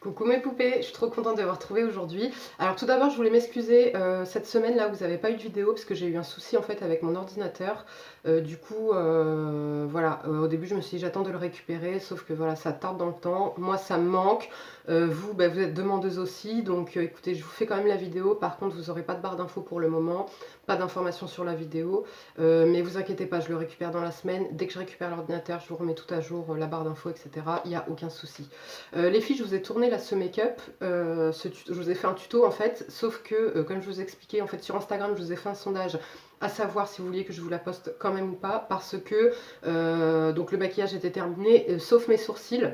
Coucou mes poupées, je suis trop contente de vous retrouver aujourd'hui. Alors tout d'abord je voulais m'excuser, cette semaine là vous n'avez pas eu de vidéo parce que j'ai eu un souci en fait avec mon ordinateur. Du coup voilà, au début je me suis dit j'attends de le récupérer, sauf que voilà ça tarde dans le temps, moi ça me manque. Vous, vous êtes demandeuse aussi, donc écoutez je vous fais quand même la vidéo, par contre vous n'aurez pas de barre d'infos pour le moment, pas d'informations sur la vidéo. Mais vous inquiétez pas, je le récupère dans la semaine, dès que je récupère l'ordinateur je vous remets tout à jour, la barre d'infos etc, il n'y a aucun souci. Les filles, je vous ai tourné là ce make-up, je vous ai fait un tuto en fait, sauf que comme je vous ai expliqué en fait sur Instagram, je vous ai fait un sondage à savoir si vous vouliez que je vous la poste quand même ou pas, parce que donc le maquillage était terminé, sauf mes sourcils.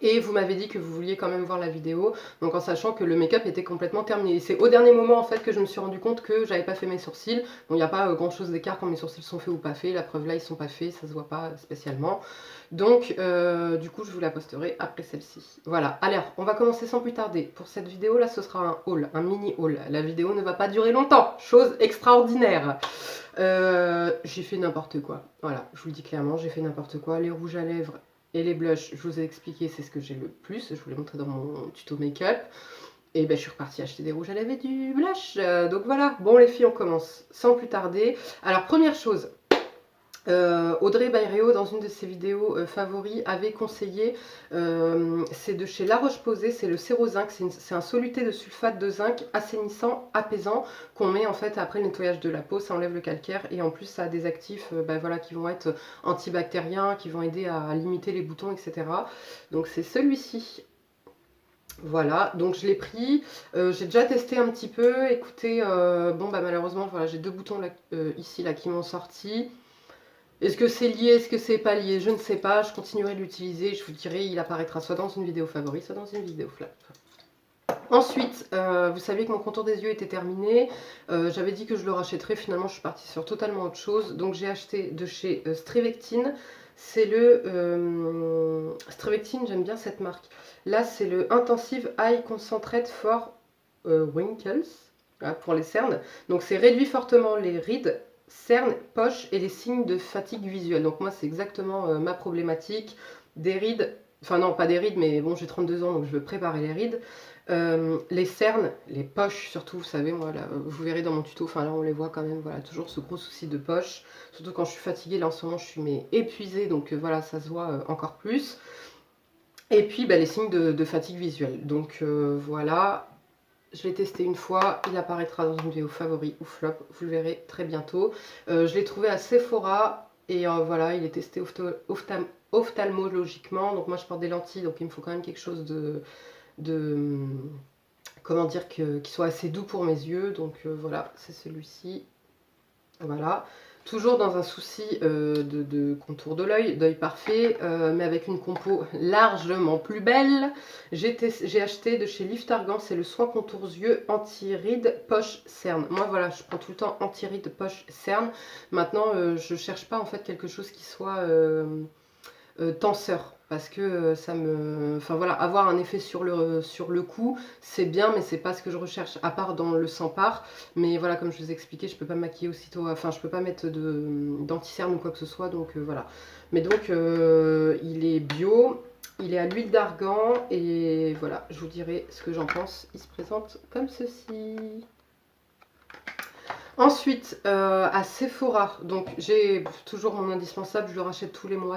Et vous m'avez dit que vous vouliez quand même voir la vidéo, donc en sachant que le make-up était complètement terminé. Et c'est au dernier moment en fait que je me suis rendu compte que j'avais pas fait mes sourcils. Bon, il n'y a pas grand chose d'écart quand mes sourcils sont faits ou pas faits. La preuve là, ils sont pas faits, ça se voit pas spécialement. Donc du coup, je vous la posterai après celle-ci. Voilà, alors on va commencer sans plus tarder. Pour cette vidéo là, ce sera un haul, un mini haul. La vidéo ne va pas durer longtemps, chose extraordinaire. J'ai fait n'importe quoi. Voilà, je vous le dis clairement, j'ai fait n'importe quoi. Les rouges à lèvres et les blushs, je vous ai expliqué, c'est ce que j'ai le plus. Je vous l'ai montré dans mon tuto make-up. Et ben, je suis repartie acheter des rouges à lèvres et du blush. Donc voilà, bon les filles, on commence sans plus tarder. Alors première chose, Audrey Bayreo, dans une de ses vidéos favoris, avait conseillé, c'est de chez La Roche-Posay, c'est le Sérozinc, c'est un soluté de sulfate de zinc assainissant, apaisant, qu'on met en fait après le nettoyage de la peau, ça enlève le calcaire et en plus ça a des actifs voilà, qui vont être antibactériens, qui vont aider à limiter les boutons, etc. Donc c'est celui-ci. Voilà, donc je l'ai pris, j'ai déjà testé un petit peu, écoutez, bon malheureusement voilà, j'ai deux boutons là, ici là, qui m'ont sorti. Est-ce que c'est lié, est-ce que c'est pas lié? Je ne sais pas, je continuerai de l'utiliser, je vous dirai, il apparaîtra soit dans une vidéo favorite, soit dans une vidéo flap. Ensuite, vous saviez que mon contour des yeux était terminé, j'avais dit que je le rachèterais, finalement je suis partie sur totalement autre chose, donc j'ai acheté de chez Strivectine, c'est le Strivectine, j'aime bien cette marque, là c'est le Intensive Eye Concentrate for Wrinkles, voilà, pour les cernes, donc c'est réduit fortement les rides, cernes, poches et les signes de fatigue visuelle. Donc moi c'est exactement ma problématique, des rides, enfin non pas des rides mais bon j'ai 32 ans donc je veux préparer les rides, les cernes, les poches surtout, vous savez moi là, vous verrez dans mon tuto, enfin là on les voit quand même, voilà toujours ce gros souci de poche, surtout quand je suis fatiguée, là en ce moment je suis épuisée donc voilà ça se voit encore plus. Et puis les signes de fatigue visuelle, donc voilà. Je l'ai testé une fois, il apparaîtra dans une vidéo favori ou flop, vous le verrez très bientôt. Je l'ai trouvé à Sephora et voilà, il est testé ophtalmologiquement. Donc moi je porte des lentilles, donc il me faut quand même quelque chose de comment dire, qui soit assez doux pour mes yeux. Donc voilà, c'est celui-ci. Voilà. Toujours dans un souci de contour de l'œil, d'œil parfait, mais avec une compo largement plus belle. J'ai acheté de chez Lift Argan, c'est le soin contours yeux anti-rides poche cerne. Moi voilà, je prends tout le temps anti-rides poche cerne. Maintenant, je cherche pas en fait quelque chose qui soit tenseur. Parce que ça me... Enfin voilà, avoir un effet sur le cou, c'est bien, mais c'est pas ce que je recherche, à part dans le sans part. Mais voilà, comme je vous ai expliqué, je peux pas me maquiller aussitôt, enfin je peux pas mettre d'anti-cerne ou quoi que ce soit, donc voilà. Mais donc, il est bio, il est à l'huile d'argan, et voilà, je vous dirai ce que j'en pense. Il se présente comme ceci. Ensuite, à Sephora, donc j'ai toujours mon indispensable, je le rachète tous les mois,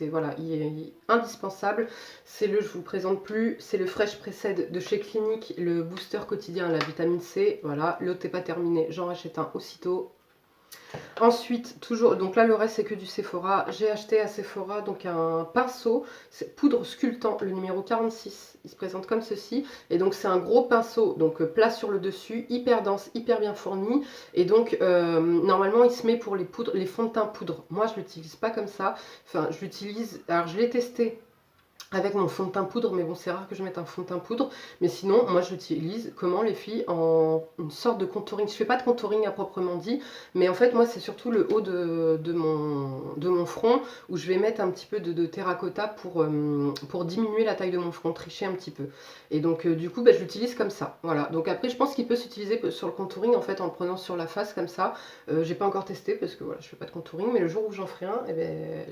voilà, il est indispensable. C'est le, je vous le présente plus, c'est le Fresh Pressed de chez Clinique, le booster quotidien à la vitamine C. Voilà, l'autre n'est pas terminé, j'en rachète un aussitôt. Ensuite, toujours, donc là le reste c'est que du Sephora. J'ai acheté à Sephora donc un pinceau, c'est poudre sculptant, le numéro 46. Il se présente comme ceci. Et donc c'est un gros pinceau, donc plat sur le dessus, hyper dense, hyper bien fourni. Et donc normalement il se met pour les poudres, les fonds de teint poudre. Moi je l'utilise pas comme ça. Enfin je l'utilise, alors je l'ai testé avec mon fond de teint poudre, mais bon c'est rare que je mette un fond de teint poudre, mais sinon moi je l'utilise comment les filles, en une sorte de contouring. Je fais pas de contouring à proprement dit, mais en fait moi c'est surtout le haut de mon front où je vais mettre un petit peu de terracotta pour diminuer la taille de mon front, tricher un petit peu. Et donc du coup je l'utilise comme ça, voilà. Donc après je pense qu'il peut s'utiliser sur le contouring en fait en le prenant sur la face comme ça. J'ai pas encore testé parce que voilà je fais pas de contouring, mais le jour où j'en ferai un,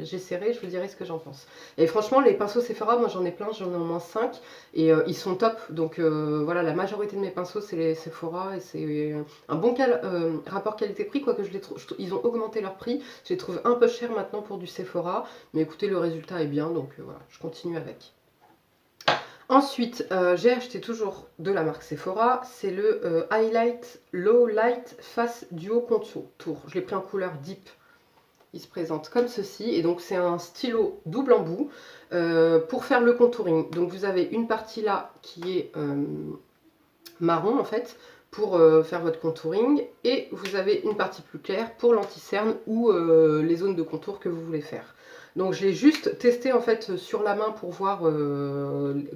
j'essaierai, je vous dirai ce que j'en pense. Et franchement les pinceaux Sephora Sephora, moi j'en ai plein, j'en ai au moins 5 et ils sont top. Donc voilà, la majorité de mes pinceaux c'est les Sephora et c'est un bon rapport qualité-prix, quoique ils ont augmenté leur prix. Je les trouve un peu chers maintenant pour du Sephora, mais écoutez, le résultat est bien, donc voilà, je continue avec. Ensuite, j'ai acheté toujours de la marque Sephora, c'est le Highlight Low Light Face Duo Contour. Je l'ai pris en couleur Deep. Il se présente comme ceci, et donc c'est un stylo double embout pour faire le contouring. Donc vous avez une partie là qui est marron en fait, pour faire votre contouring, et vous avez une partie plus claire pour l'anti-cerne ou les zones de contour que vous voulez faire. Donc je l'ai juste testé en fait sur la main pour voir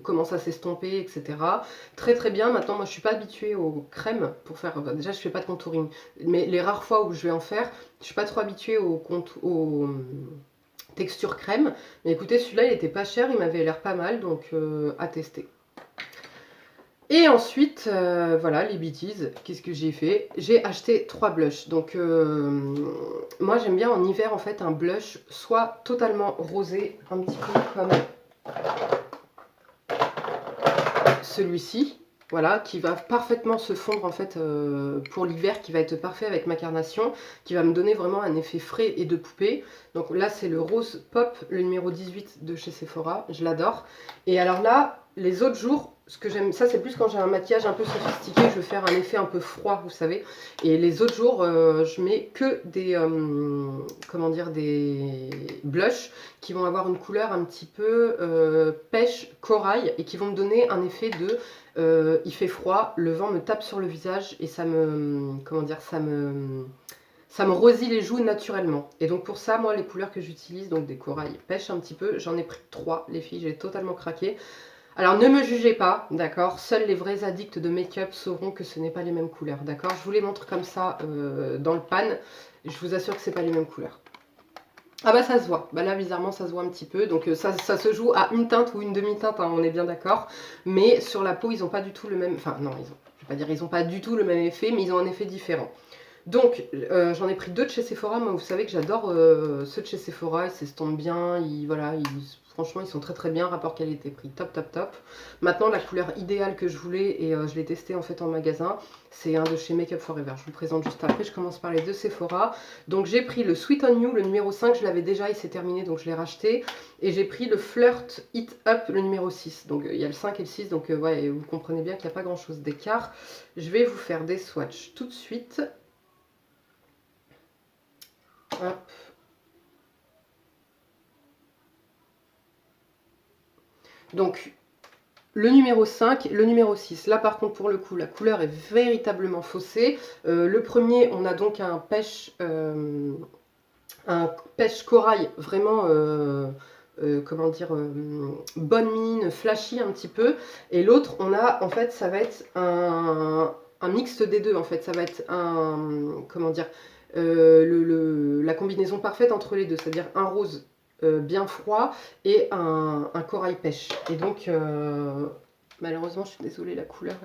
comment ça s'estompait, etc. Très très bien. Maintenant moi je suis pas habituée aux crèmes pour faire, déjà je fais pas de contouring, mais les rares fois où je vais en faire, je suis pas trop habituée aux textures crème. Mais écoutez, celui-là il était pas cher, il m'avait l'air pas mal, donc à tester. Et ensuite, voilà, les bêtises, qu'est-ce que j'ai fait? J'ai acheté 3 blushs. Donc, moi, j'aime bien en hiver, en fait, un blush soit totalement rosé, un petit peu comme celui-ci. Voilà, qui va parfaitement se fondre, en fait, pour l'hiver, qui va être parfait avec ma carnation, qui va me donner vraiment un effet frais et de poupée. Donc là, c'est le Rose Pop, le numéro 18 de chez Sephora. Je l'adore. Et alors là, les autres jours, ce que j'aime, ça c'est plus quand j'ai un maquillage un peu sophistiqué, je veux faire un effet un peu froid, vous savez. Et les autres jours, je mets que des, comment dire, des blushs qui vont avoir une couleur un petit peu pêche, corail, et qui vont me donner un effet de, il fait froid, le vent me tape sur le visage, et ça me, comment dire, ça me rosile les joues naturellement. Et donc pour ça, moi, les couleurs que j'utilise, donc des corails pêche un petit peu, j'en ai pris 3, les filles, j'ai totalement craqué. Alors ne me jugez pas, d'accord? Seuls les vrais addicts de make-up sauront que ce n'est pas les mêmes couleurs, d'accord? Je vous les montre comme ça dans le pan. Je vous assure que ce n'est pas les mêmes couleurs. Ah bah ça se voit, bah là bizarrement ça se voit un petit peu, donc ça se joue à une teinte ou une demi-teinte, hein, on est bien d'accord. Mais sur la peau ils n'ont pas du tout le même, enfin non, je vais pas dire ils n'ont pas du tout le même effet, mais ils ont un effet différent. Donc j'en ai pris 2 de chez Sephora. Moi vous savez que j'adore ceux de chez Sephora, ils s'estompent bien, voilà, franchement ils sont très très bien, rapport qualité-prix, top top top. Maintenant la couleur idéale que je voulais, et je l'ai testé en fait en magasin, c'est un de chez Make Up Forever. Je vous le présente juste après, je commence par les deux Sephora. Donc j'ai pris le Sweet on You, le numéro 5, je l'avais déjà, il s'est terminé donc je l'ai racheté. Et j'ai pris le Flirt It Up, le numéro 6. Donc il y a le 5 et le 6, donc ouais, vous comprenez bien qu'il n'y a pas grand chose d'écart. Je vais vous faire des swatchs tout de suite. Hop. Donc le numéro 5, le numéro 6. Là par contre pour le coup la couleur est véritablement faussée. Le premier, on a donc un pêche corail vraiment comment dire, bonne mine, flashy un petit peu. Et l'autre, on a en fait, ça va être un mixte des deux en fait. Ça va être un, comment dire, la combinaison parfaite entre les deux, c'est-à-dire un rose bien froid et un corail pêche. Et donc malheureusement je suis désolée, la couleur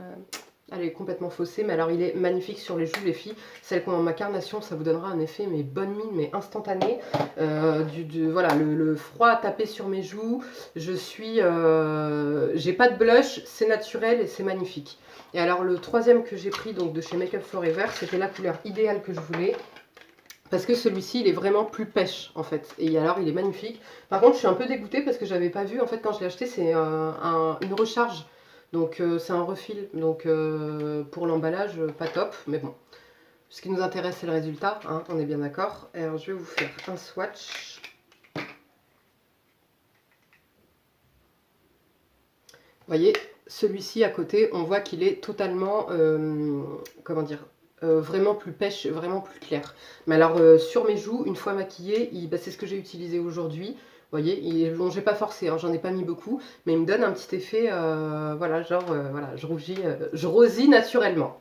elle est complètement faussée, mais alors il est magnifique sur les joues les filles. Celle qu'on a en ma carnation, ça vous donnera un effet mais bonne mine, mais instantané. Voilà, le froid tapé sur mes joues. Je suis, j'ai pas de blush, c'est naturel et c'est magnifique. Et alors le troisième que j'ai pris donc de chez Make Up Forever, c'était la couleur idéale que je voulais. Parce que celui-ci, il est vraiment plus pêche, en fait. Et alors, il est magnifique. Par contre, je suis un peu dégoûtée parce que j'avais pas vu, en fait, quand je l'ai acheté, c'est une recharge. Donc, c'est un refil. Donc, pour l'emballage, pas top. Mais bon, ce qui nous intéresse, c'est le résultat, hein, on est bien d'accord. Alors, je vais vous faire un swatch. Vous voyez, celui-ci à côté, on voit qu'il est totalement, comment dire, vraiment plus pêche, vraiment plus clair. Mais alors sur mes joues, une fois maquillée, bah, c'est ce que j'ai utilisé aujourd'hui. Vous voyez, bon, j'ai pas forcé, hein, j'en ai pas mis beaucoup, mais il me donne un petit effet, voilà, genre, voilà, je rougis naturellement.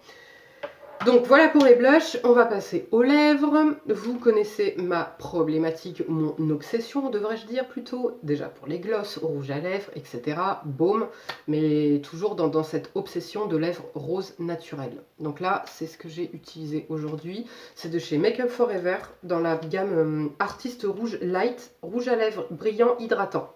Donc voilà pour les blushs, on va passer aux lèvres. Vous connaissez ma problématique, mon obsession devrais-je dire plutôt, déjà pour les glosses, rouge à lèvres, etc. Baume, mais toujours dans cette obsession de lèvres roses naturelles. Donc là, c'est ce que j'ai utilisé aujourd'hui. C'est de chez Make Up Forever, dans la gamme Artiste Rouge Light, rouge à lèvres brillant hydratant.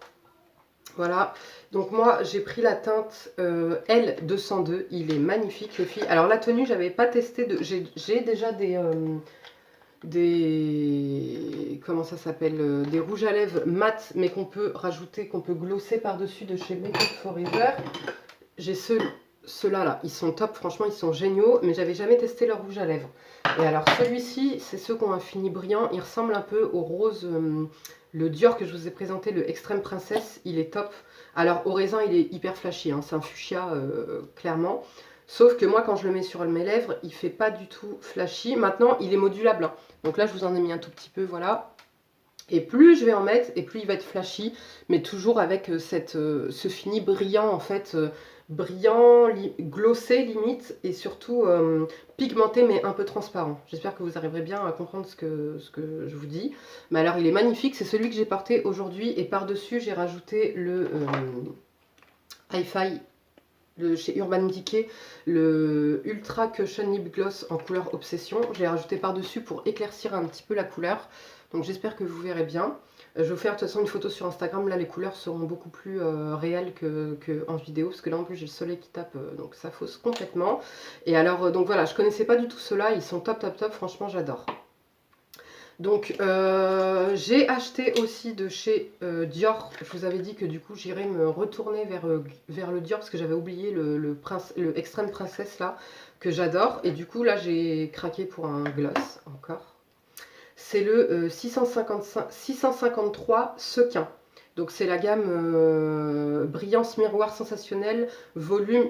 Voilà, donc moi j'ai pris la teinte L202, il est magnifique les filles. Alors la tenue, j'avais pas testé, j'ai déjà comment ça s'appelle, des rouges à lèvres mat, mais qu'on peut rajouter, qu'on peut glosser par-dessus de chez Make Up Forever. J'ai ceux-là, là, ils sont top, franchement ils sont géniaux, mais j'avais jamais testé leur rouge à lèvres. Et alors celui-ci, c'est ceux qui ont un fini brillant, il ressemble un peu au rose, le Dior que je vous ai présenté, le Extrême Princesse, il est top. Alors au raisin, il est hyper flashy, hein, c'est un fuchsia clairement. Sauf que moi, quand je le mets sur mes lèvres, il fait pas du tout flashy. Maintenant, il est modulable, hein. Donc là, je vous en ai mis un tout petit peu, voilà. Et plus je vais en mettre, et plus il va être flashy, mais toujours avec ce fini brillant, en fait, brillant, glossé limite, et surtout pigmenté, mais un peu transparent. J'espère que vous arriverez bien à comprendre ce que je vous dis. Mais alors, il est magnifique, c'est celui que j'ai porté aujourd'hui, et par-dessus, j'ai rajouté le Hi-Fi chez Urban Decay, le Ultra Cushion Lip Gloss en couleur Obsession. Je l'ai rajouté par-dessus pour éclaircir un petit peu la couleur. Donc j'espère que vous verrez bien. Je vais vous faire de toute façon une photo sur Instagram. Là, les couleurs seront beaucoup plus réelles que en vidéo. Parce que là, en plus, j'ai le soleil qui tape. Donc ça fausse complètement. Et alors, donc voilà, je connaissais pas du tout ceux-là. Ils sont top, top, top. Franchement, j'adore. Donc j'ai acheté aussi de chez Dior. Je vous avais dit que du coup j'irais me retourner vers le Dior parce que j'avais oublié le Extrême Princesse là que j'adore. Et du coup là j'ai craqué pour un gloss encore. C'est le 653 Sequin. Donc c'est la gamme Brillance Miroir Sensationnel Volume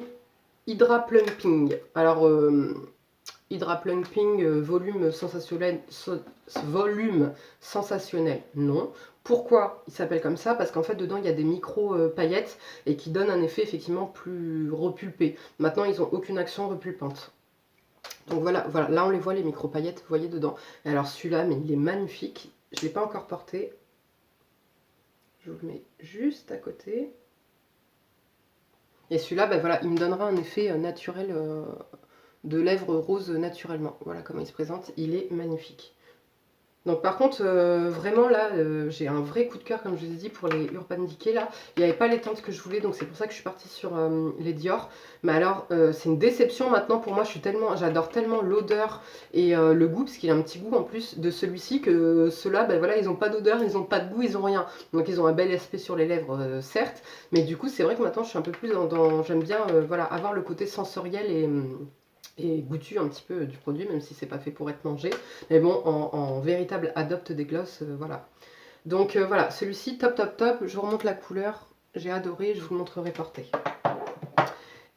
Hydra Plumping. Alors Hydra Plumping, volume sensationnel, non. Pourquoi il s'appelle comme ça? Parce qu'en fait dedans il y a des micro paillettes et qui donnent un effet effectivement plus repulpé. Maintenant ils n'ont aucune action repulpante. Donc voilà, voilà, là on les voit les micro paillettes, vous voyez dedans. Et alors celui-là, mais il est magnifique. Je ne l'ai pas encore porté. Je vous le mets juste à côté. Et celui-là, ben voilà, il me donnera un effet naturel de lèvres roses naturellement. Voilà comment il se présente, il est magnifique. Donc par contre, vraiment là, j'ai un vrai coup de cœur, comme je vous ai dit, pour les Urban Decay là. Il n'y avait pas les teintes que je voulais, donc c'est pour ça que je suis partie sur les Dior. Mais alors, c'est une déception maintenant pour moi, j'adore tellement l'odeur et le goût, parce qu'il a un petit goût en plus de celui-ci, que ceux-là, ben voilà, ils n'ont pas d'odeur, ils n'ont pas de goût, ils n'ont rien. Donc ils ont un bel aspect sur les lèvres, certes, mais du coup c'est vrai que maintenant je suis un peu plus j'aime bien voilà, avoir le côté sensoriel et goûtu un petit peu du produit, même si c'est pas fait pour être mangé. Mais bon, en véritable adopte des glosses, voilà. Donc voilà, celui-ci, top, top, top. Je vous remonte la couleur. J'ai adoré, je vous le montrerai porté.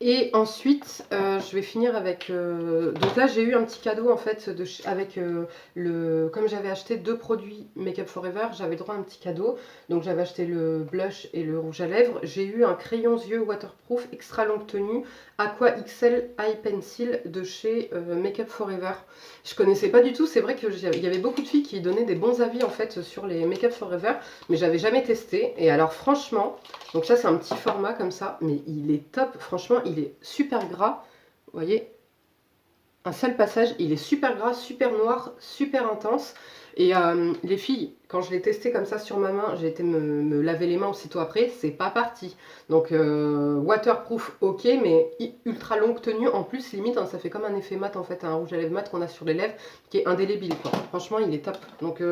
Et ensuite, je vais finir avec... donc là, j'ai eu un petit cadeau, en fait, avec comme j'avais acheté 2 produits Make Up Forever, j'avais droit à un petit cadeau. Donc j'avais acheté le blush et le rouge à lèvres. J'ai eu un crayon yeux waterproof extra longue tenue Aqua XL Eye Pencil de chez Make Up Forever. Je connaissais pas du tout, c'est vrai qu'il y avait beaucoup de filles qui donnaient des bons avis, en fait, sur les Make Up Forever, mais j'avais jamais testé. Et alors, franchement... Donc ça c'est un petit format comme ça, mais il est top, franchement il est super gras, vous voyez, un seul passage, il est super gras, super noir, super intense. Et les filles, quand je l'ai testé comme ça sur ma main, j'ai été me laver les mains aussitôt après, c'est pas parti. Donc waterproof ok, mais ultra longue tenue, en plus limite hein, ça fait comme un effet mat en fait, un rouge à lèvres mat qu'on a sur les lèvres, qui est indélébile quoi. Franchement il est top. Donc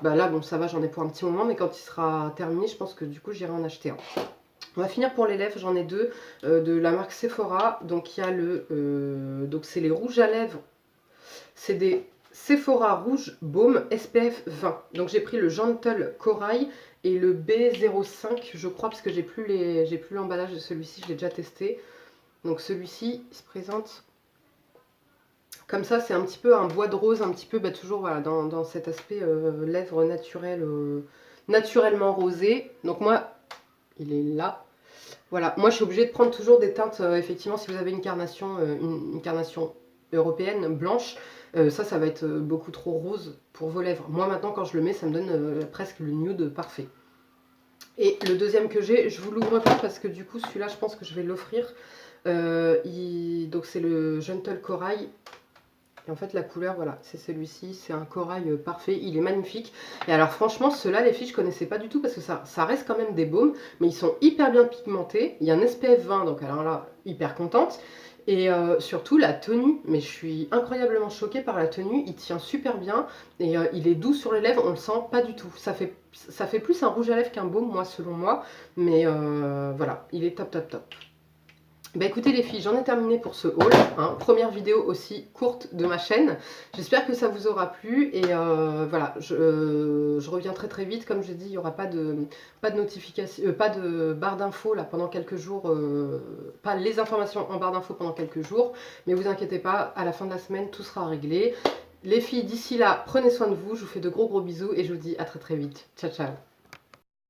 bah là bon ça va, j'en ai pour un petit moment, mais quand il sera terminé, je pense que du coup j'irai en acheter un. On va finir pour les lèvres, j'en ai 2 de la marque Sephora. Donc il y a donc c'est les rouges à lèvres, c'est des Sephora Rouge Baume SPF 20. Donc j'ai pris le Gentle Corail et le B05 je crois, parce que j'ai plus l'emballage de celui-ci, je l'ai déjà testé. Donc celui-ci il se présente comme ça, c'est un petit peu un bois de rose, un petit peu bah, toujours voilà, dans cet aspect lèvres naturelles, naturellement rosées. Donc moi il est là. Voilà, moi je suis obligée de prendre toujours des teintes, effectivement si vous avez une carnation européenne blanche, ça va être beaucoup trop rose pour vos lèvres. Moi maintenant quand je le mets, ça me donne presque le nude parfait. Et le deuxième que j'ai, je vous l'ouvre pas parce que du coup celui-là je pense que je vais l'offrir. Donc c'est le Gentle Corail. Et en fait la couleur voilà, c'est celui-ci, c'est un corail parfait, il est magnifique. Et alors franchement ceux-là les filles je connaissais pas du tout parce que ça reste quand même des baumes, mais ils sont hyper bien pigmentés. Il y a un SPF 20 donc alors là hyper contente. Et surtout la tenue, mais je suis incroyablement choquée par la tenue, il tient super bien et il est doux sur les lèvres, on le sent pas du tout. Ça fait plus un rouge à lèvres qu'un baume moi selon moi, mais voilà, il est top top top. Bah écoutez les filles, j'en ai terminé pour ce haul, hein. Première vidéo aussi courte de ma chaîne. J'espère que ça vous aura plu et voilà, je reviens très très vite. Comme je dis, il n'y aura pas de notification, pas de barre d'infos là pendant quelques jours, pas les informations en barre d'infos pendant quelques jours. Mais vous inquiétez pas, à la fin de la semaine, tout sera réglé. Les filles, d'ici là, prenez soin de vous, je vous fais de gros bisous et je vous dis à très très vite. Ciao ciao.